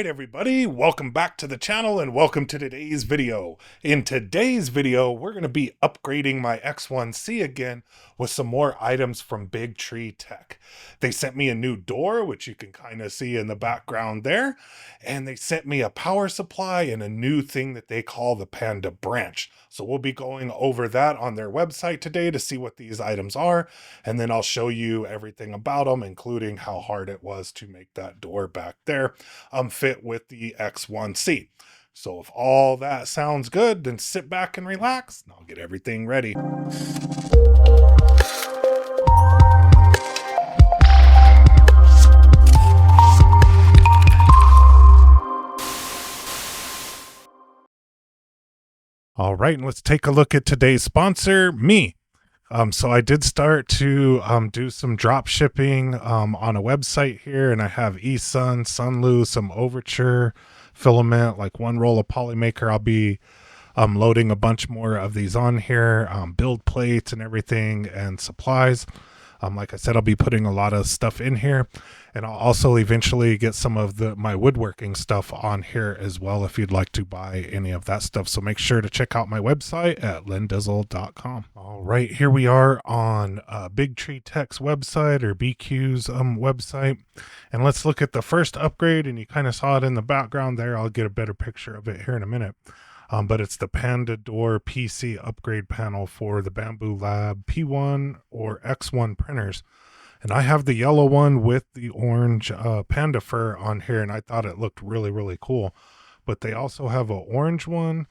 right, everybody, welcome back to the channel and welcome to today's video. In today's video, we're going to be upgrading my X1C again with some more items from BigTreeTech. They sent me a new door, which you can kind of see in the background there, and they sent me a power supply and a new thing that they call the Panda Branch. So we'll be going over that on their website today to see what these items are, and then I'll show you everything about them, including how hard it was to make that door back there fit with the X1C. So if all that sounds good, then sit back and relax, and I'll get everything ready. All right, and let's take a look at today's sponsor, me. So I did start to do some drop shipping on a website here, and I have eSun, Sunlu, some Overture filament, like one roll of Polymaker. I'll be loading a bunch more of these on here, build plates and everything, and supplies. Like I said, I'll be putting a lot of stuff in here, and I'll also eventually get some of my woodworking stuff on here as well if you'd like to buy any of that stuff. So make sure to check out my website at lindizzle.com. All right, here we are on BigTreeTech's website, or BQ's website, and let's look at the first upgrade. And you kind of saw it in the background there. I'll get a better picture of it here in a minute. But it's the Panda Door PC upgrade panel for the Bamboo Lab P1 or X1 printers. And I have the yellow one with the orange panda fur on here, and I thought it looked really, really cool. But they also have an orange one,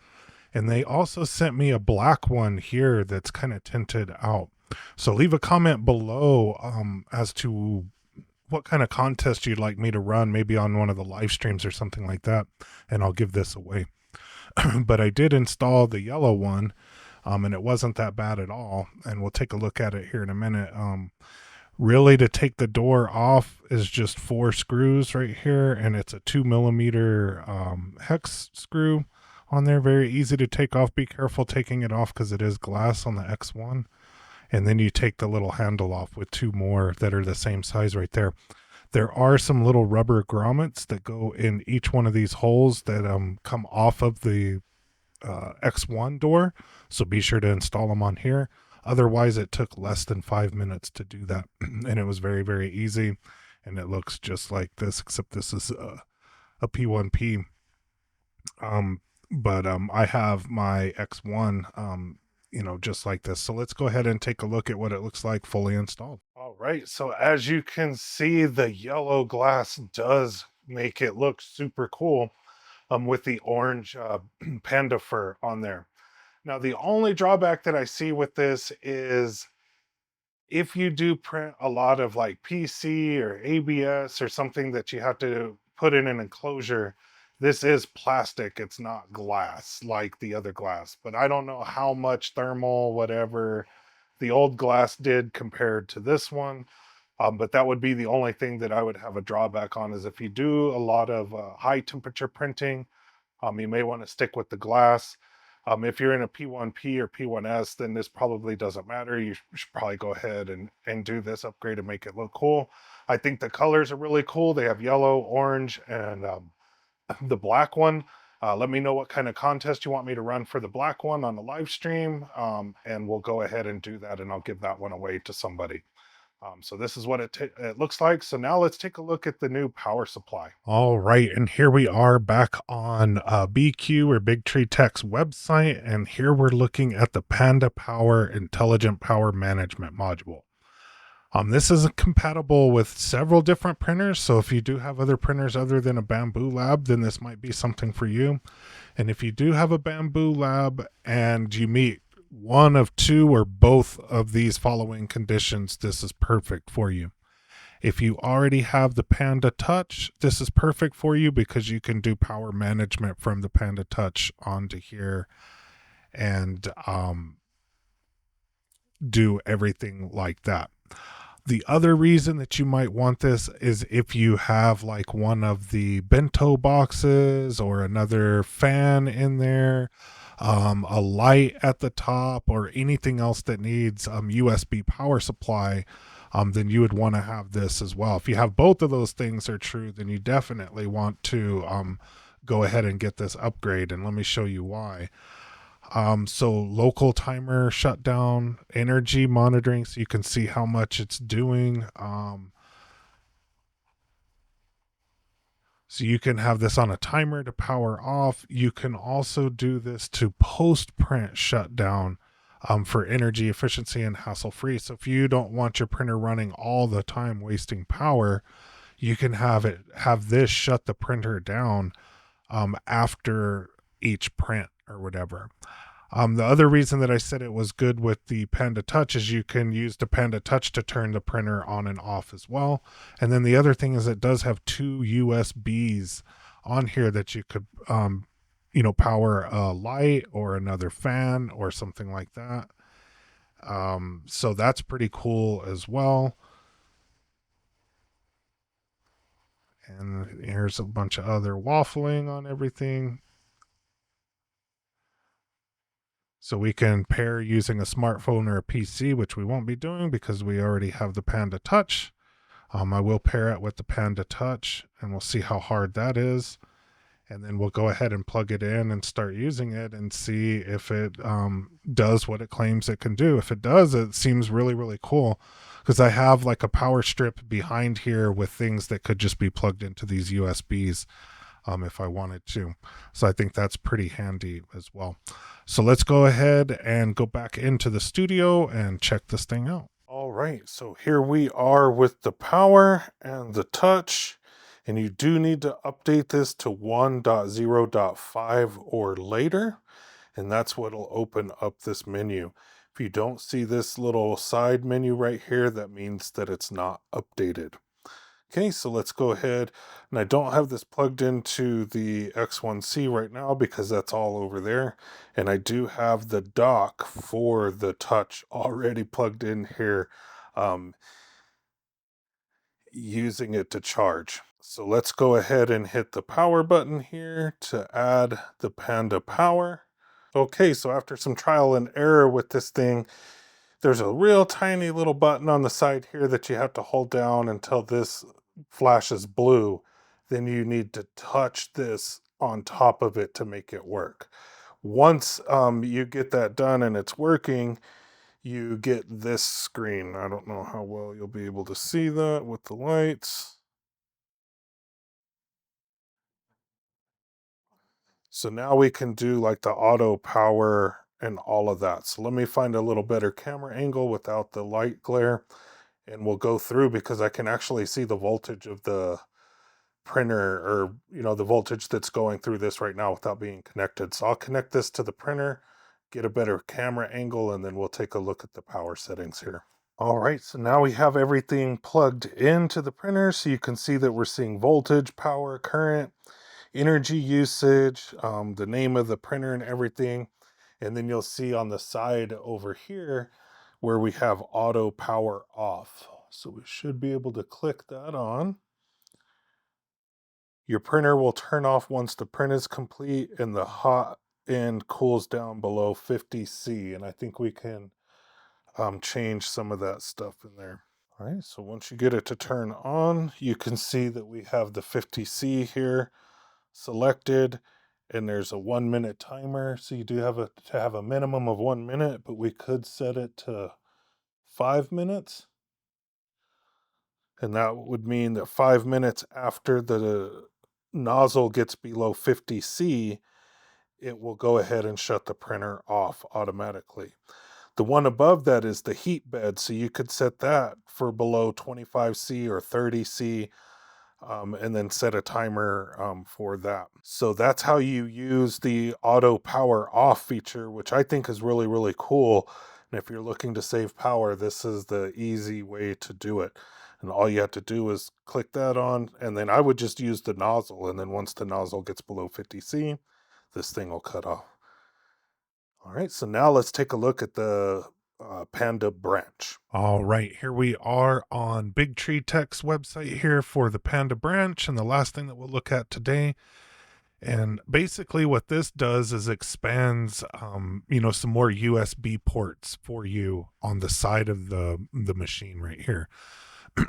and they also sent me a black one here that's kind of tinted out. So leave a comment below as to what kind of contest you'd like me to run, maybe on one of the live streams or something like that, and I'll give this away. But I did install the yellow one, and it wasn't that bad at all, and we'll take a look at it here in a minute. Really, to take the door off is just 4 screws right here, and it's a 2mm hex screw on there. Very easy to take off. Be careful taking it off because it is glass on the X1. And then you take the little handle off with 2 more that are the same size right there. There are some little rubber grommets that go in each one of these holes that come off of the X1 door, so be sure to install them on here. Otherwise, it took less than 5 minutes to do that, and it was very, very easy, and it looks just like this, except this is a P1P. But I have my X1 just like this. So let's go ahead and take a look at what it looks like fully installed. All right, so as you can see, the yellow glass does make it look super cool with the orange panda fur on there. Now, the only drawback that I see with this is if you do print a lot of like PC or ABS or something that you have to put in an enclosure, this is plastic. It's not glass like the other glass, but I don't know how much thermal, whatever, the old glass did compared to this one. But that would be the only thing that I would have a drawback on, is if you do a lot of high temperature printing, you may want to stick with the glass. If you're in a P1P or P1S, then this probably doesn't matter. You should probably go ahead and do this upgrade and make it look cool. I think the colors are really cool. They have yellow, orange, and the black one. Let me know what kind of contest you want me to run for the black one on the live stream, and we'll go ahead and do that, and I'll give that one away to somebody. So this is what it looks like. So now let's take a look at the new power supply. All right, and here we are back on BQ or BigTreeTech's website, and here we're looking at the Panda Power Intelligent Power Management module. This is compatible with several different printers, so if you do have other printers other than a Bamboo Lab, then this might be something for you. And if you do have a Bamboo Lab and you meet one of 2 or both of these following conditions, this is perfect for you. If you already have the Panda Touch, this is perfect for you because you can do power management from the Panda Touch onto here and do everything like that. The other reason that you might want this is if you have like one of the bento boxes or another fan in there, a light at the top, or anything else that needs USB power supply. then you would want to have this as well. If you have both of those things are true, then you definitely want to go ahead and get this upgrade. And let me show you why. So local timer shutdown, energy monitoring, so you can see how much it's doing. So you can have this on a timer to power off. You can also do this to post print shutdown for energy efficiency and hassle free. So if you don't want your printer running all the time wasting power, you can have this shut the printer down after each print or whatever. The other reason that I said it was good with the Panda Touch is you can use the Panda Touch to turn the printer on and off as well. And then the other thing is it does have two USBs on here that you could, power a light or another fan or something like that. So that's pretty cool as well. And here's a bunch of other waffling on everything. So we can pair using a smartphone or a PC, which we won't be doing because we already have the Panda Touch. I will pair it with the Panda Touch and we'll see how hard that is. And then we'll go ahead and plug it in and start using it and see if it does what it claims it can do. If it does, it seems really, really cool because I have like a power strip behind here with things that could just be plugged into these USBs. If I wanted to. So I think that's pretty handy as well. So let's go ahead and go back into the studio and check this thing out. All right, so here we are with the power and the touch, and you do need to update this to 1.0.5 or later, and that's what'll open up this menu. If you don't see this little side menu right here, that means that it's not updated. Okay, so let's go ahead, and I don't have this plugged into the X1C right now because that's all over there, and I do have the dock for the touch already plugged in here, using it to charge. So let's go ahead and hit the power button here to add the Panda power. Okay, so after some trial and error with this thing, there's a real tiny little button on the side here that you have to hold down until this flashes blue. Then you need to touch this on top of it to make it work. Once you get that done and it's working, you get this screen. I don't know how well you'll be able to see that with the lights. So now we can do like the auto power and all of that. So let me find a little better camera angle without the light glare. And we'll go through because I can actually see the voltage of the printer, or the voltage that's going through this right now without being connected. So I'll connect this to the printer, get a better camera angle, and then we'll take a look at the power settings here. All right, so now we have everything plugged into the printer, so you can see that we're seeing voltage, power, current, energy usage, the name of the printer and everything. And then you'll see on the side over here where we have auto power off. So we should be able to click that on. Your printer will turn off once the print is complete and the hot end cools down below 50°C. And I think we can change some of that stuff in there. All right, so once you get it to turn on, you can see that we have the 50°C here selected, and there's a 1-minute timer. So you do have to have a minimum of 1 minute, but we could set it to 5 minutes. And that would mean that 5 minutes after the nozzle gets below 50°C, it will go ahead and shut the printer off automatically. The one above that is the heat bed, so you could set that for below 25°C or 30°C, and then set a timer for that. So that's how you use the auto power off feature, which I think is really, really cool. And if you're looking to save power, this is the easy way to do it. And all you have to do is click that on, and then I would just use the nozzle. And then once the nozzle gets below 50°C, this thing will cut off. All right, so now let's take a look at the Panda Branch. All right, here we are on BigTreeTech's website here for the Panda Branch, and the last thing that we'll look at today And basically what this does is expands, some more USB ports for you on the side of the machine right here.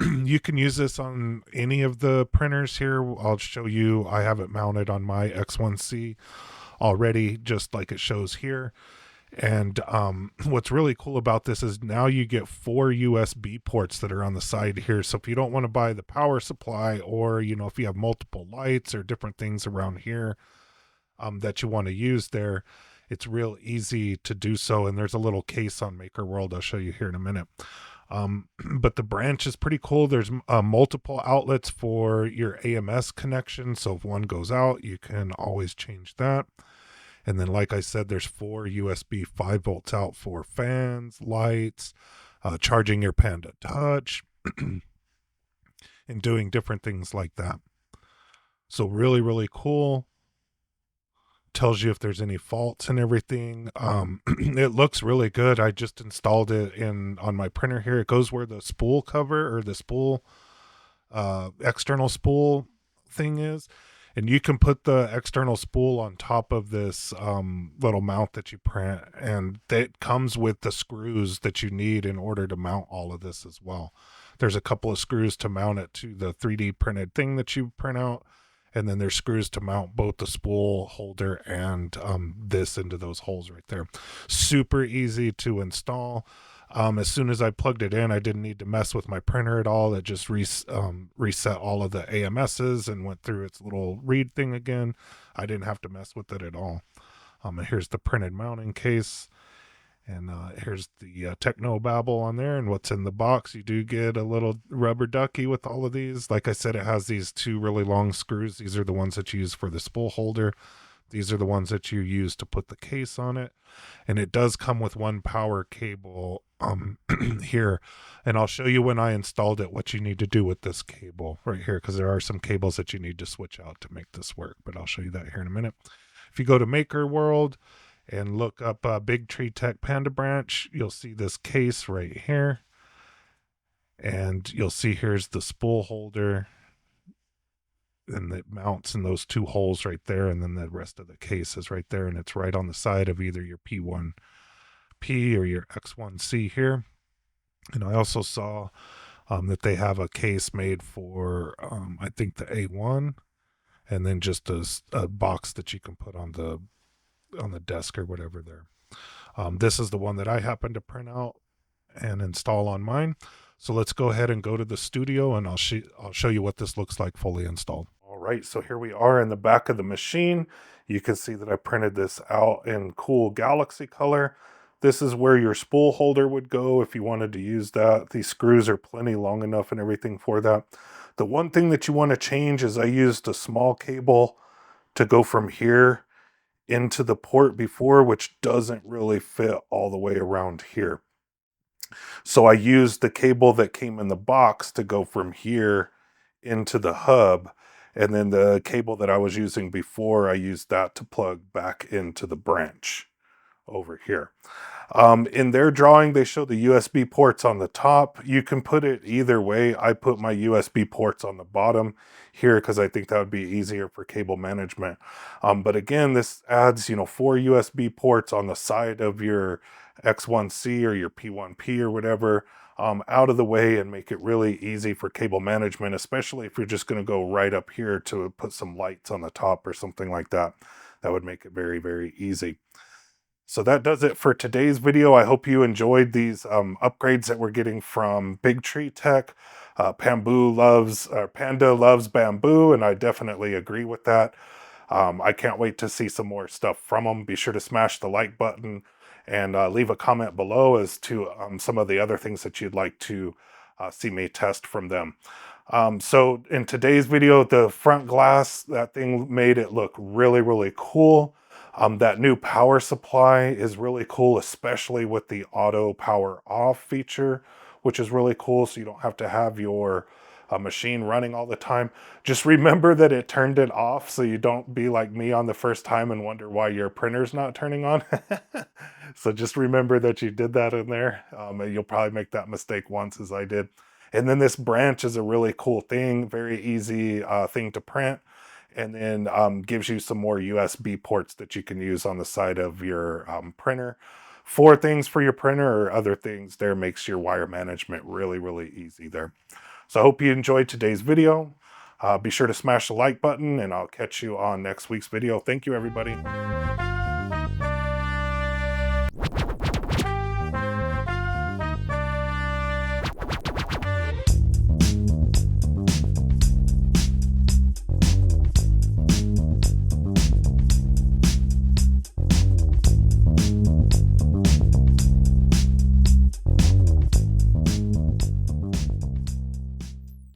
You can use this on any of the printers here. I'll show you. I have it mounted on my X1C already, just like it shows here. And what's really cool about this is now you get 4 USB ports that are on the side here. So if you don't want to buy the power supply, or if you have multiple lights or different things around here that you want to use there, it's real easy to do so. And there's a little case on Maker World I'll show you here in a minute. But the branch is pretty cool. There's multiple outlets for your AMS connection. So if one goes out, you can always change that. And then, like I said, there's 4 USB 5 volts out for fans, lights, charging your Panda Touch, and doing different things like that. So really, really cool. Tells you if there's any faults and everything. It looks really good. I just installed it on my printer here. It goes where the spool cover, or the spool external spool thing is. And you can put the external spool on top of this little mount that you print, and that comes with the screws that you need in order to mount all of this as well. There's a couple of screws to mount it to the 3D printed thing that you print out, and then there's screws to mount both the spool holder and this into those holes right there. Super easy to install. As soon as I plugged it in, I didn't need to mess with my printer at all. It just reset all of the AMSs and went through its little read thing again. I didn't have to mess with it at all. And here's the printed mounting case. And here's the Technobabble on there. And what's in the box, you do get a little rubber ducky with all of these. Like I said, it has these 2 really long screws. These are the ones that you use for the spool holder. These are the ones that you use to put the case on it. And it does come with 1 power cable here. And I'll show you when I installed it what you need to do with this cable right here, because there are some cables that you need to switch out to make this work. But I'll show you that here in a minute. If you go to Maker World and look up BigTreeTech Panda Branch, you'll see this case right here. And you'll see here's the spool holder, and it mounts in those 2 holes right there, and then the rest of the case is right there, and it's right on the side of either your P1P or your X1C here. And I also saw that they have a case made for I think the A1, and then just a box that you can put on the desk or whatever there. This is the one that I happen to print out and install on mine. So let's go ahead and go to the studio, and I'll show you what this looks like fully installed. All right, so here we are in the back of the machine. You can see that I printed this out in cool galaxy color. This is where your spool holder would go if you wanted to use that. These screws are plenty long enough and everything for that. The one thing that you want to change is I used a small cable to go from here into the port before, which doesn't really fit all the way around here. So I used the cable that came in the box to go from here into the hub, and then the cable that I was using before, I used that to plug back into the branch over here. In their drawing, they show the USB ports on the top. You can put it either way. I put my USB ports on the bottom here because I think that would be easier for cable management. But again, this adds, 4 USB ports on the side of your X1C or your P1P or whatever, out of the way, and make it really easy for cable management, especially if you're just going to go right up here to put some lights on the top or something like that. That would make it very, very easy. So that does it for today's video. I hope you enjoyed these upgrades that we're getting from BigTreeTech. Panda loves bamboo, and I definitely agree with that. I can't wait to see some more stuff from them. Be sure to smash the like button and leave a comment below as to some of the other things that you'd like to see me test from them. So in today's video, the front glass, that thing made it look really, really cool. That new power supply is really cool, especially with the auto power off feature, which is really cool. So you don't have to have your machine running all the time. Just remember that it turned it off, so you don't be like me on the first time and wonder why your printer's not turning on. So just remember that you did that in there. And you'll probably make that mistake once, as I did. And then this branch is a really cool thing, very easy thing to print. and then gives you some more USB ports that you can use on the side of your printer for things for your printer or other things. There makes your wire management really, really easy there. So I hope you enjoyed today's video. Be sure to smash the like button, and I'll catch you on next week's video. Thank you, everybody.